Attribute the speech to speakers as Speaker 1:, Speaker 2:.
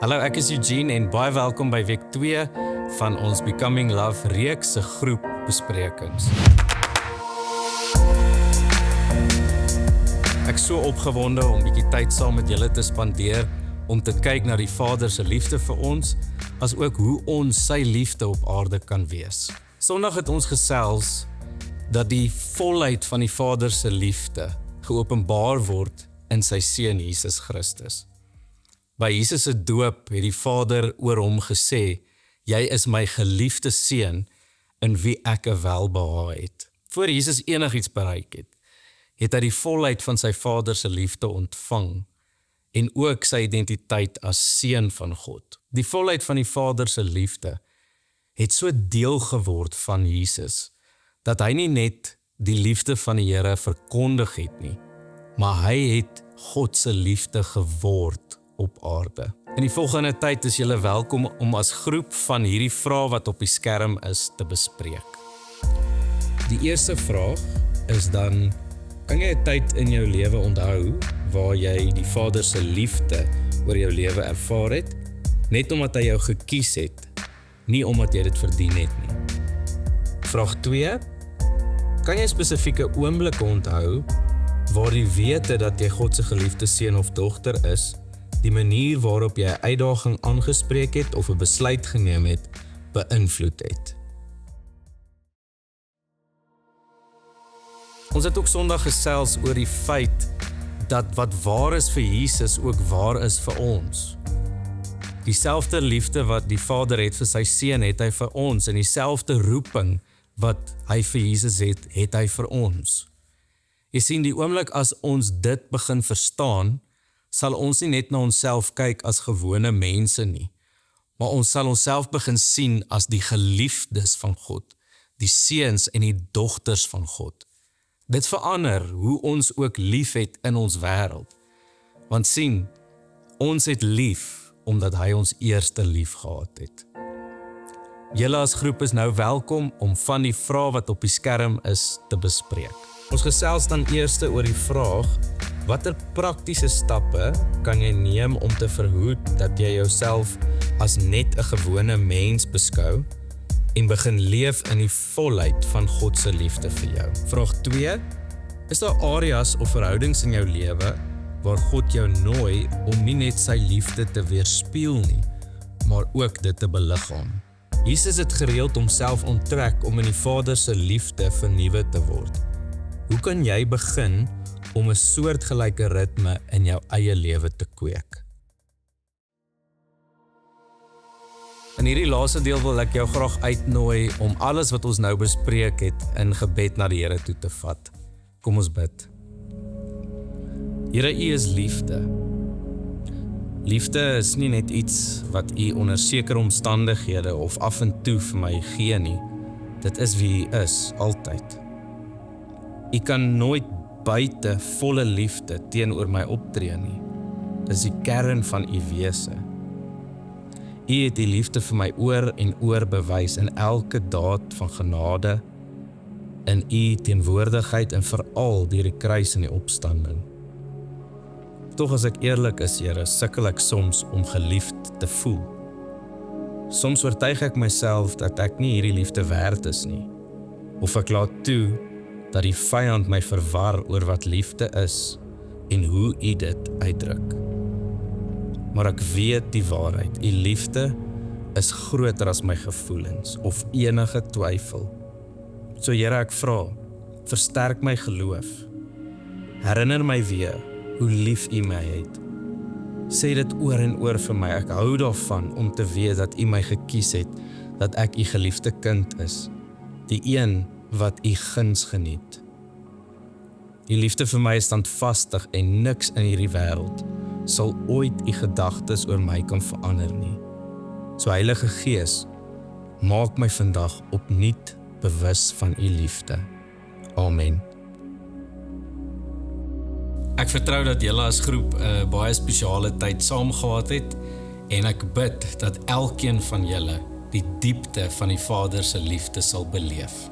Speaker 1: Hallo, ek is Eugene en baie welkom by week 2 van ons Becoming Love reeks se groep besprekings. Ek is so opgewonde om 'n bietjie tyd saam met julle te spandeer om te kyk na die Vader se liefde vir ons, as ook hoe ons sy liefde op aarde kan wees. Sondag het ons gesels dat die volheid van die Vader se liefde geopenbaar word in sy seun Jesus Christus. By Jesus se doop het die Vader oor hom gesê, jy is my geliefde seun in wie ek 'n welbehae het. Voor Jesus enigiets bereik het hy die volheid van sy Vader se liefde ontvang en ook sy identiteit as seun van God. Die volheid van die Vader se liefde het so deel geword van Jesus, dat hy nie net die liefde van die Here verkondig het nie, maar hy het God se liefde geword op aarde. In die volgende tyd is julle welkom om as groep van hierdie vrae wat op die skerm is te bespreek. Die eerste vraag is dan, kan jy 'n tyd in jou lewe onthou waar jy die Vader se liefde oor jou lewe ervaar het, net omdat hy jou gekies het, nie omdat jy dit verdien het nie? Vraag 2, kan jy spesifieke oomblikke onthou waar die wete dat jy God se geliefde seun of dogter is, die manier waarop jy 'n uitdaging aangespreek het of 'n besluit geneem het, beïnvloed het? Ons het ook Sondag gesels oor die feit dat wat waar is vir Jesus ook waar is vir ons. Dieselfde liefde wat die Vader het vir sy seun, het hy vir ons, en dieselfde roeping wat hy vir Jesus het, het hy vir ons. Jy sien, die oomblik as ons dit begin verstaan, sal ons nie net na onsself kyk as gewone mense nie, maar ons sal onsself begin sien as die geliefdes van God, die seuns en die dogters van God. Dit verander hoe ons ook lief het in ons wêreld. Want sien, ons het lief omdat hy ons eerste lief gehad het. Julle as groep is nou welkom om van die vrae wat op die skerm is te bespreek. Ons gesels dan eers oor die vraag, watter praktiese stappe kan jy neem om te verhoed dat jy jouself as net 'n gewone mens beskou en begin leef in die volheid van God se liefde vir jou? Vraag 2, is daar areas of verhoudings in jou lewe waar God jou nooi om nie net sy liefde te weerspieël nie, maar ook dit te beliggaam? Jesus het gereeld homself onttrek om in die Vader se liefde vernuwe te word. Hoe kan jy begin om 'n soortgelyke ritme in jou eie lewe te kweek? In hierdie laaste deel wil ek jou graag uitnooi om alles wat ons nou bespreek het in gebed na die Here toe te vat. Kom ons bid. Here, U is liefde. Liefde is nie net iets wat U onder sekere omstandighede of af en toe vir my gee nie. Dit is wie U is, altyd. U kan nooit buite volle liefde teenoor my optree nie. Dis die kern van U wese. U het die liefde vir my oor en oor bewys in elke daad van genade, in U teenwoordigheid en veral deur die kruis en die opstanding. Tog as ek eerlik is, Here, sukkel ek soms om geliefd te voel. Soms oortuig ek myself dat ek nie hierdie liefde werd is nie, of ek laat toe dat die vyand my verwar oor wat liefde is en hoe U dit uitdruk. Maar ek weet die waarheid, U liefde is groter as my gevoelens of enige twyfel. So Here, ek vra, versterk my geloof. Herinner my weer hoe lief U my het. Sê dit oor en oor vir my, ek hou daarvan om te weet dat U my gekies het, dat ek U geliefde kind is, die een wat U guns geniet. U liefde vir my is standvastig en niks in hierdie wêreld sal ooit U gedagtes oor my kan verander nie. So Heilige Gees, maak my vandag opnuut bewus van U liefde. Amen. Ek vertrou dat julle as groep 'n baie spesiale tyd saam gehad het en ek bid dat elkeen van julle die diepte van die Vader se liefde sal beleef.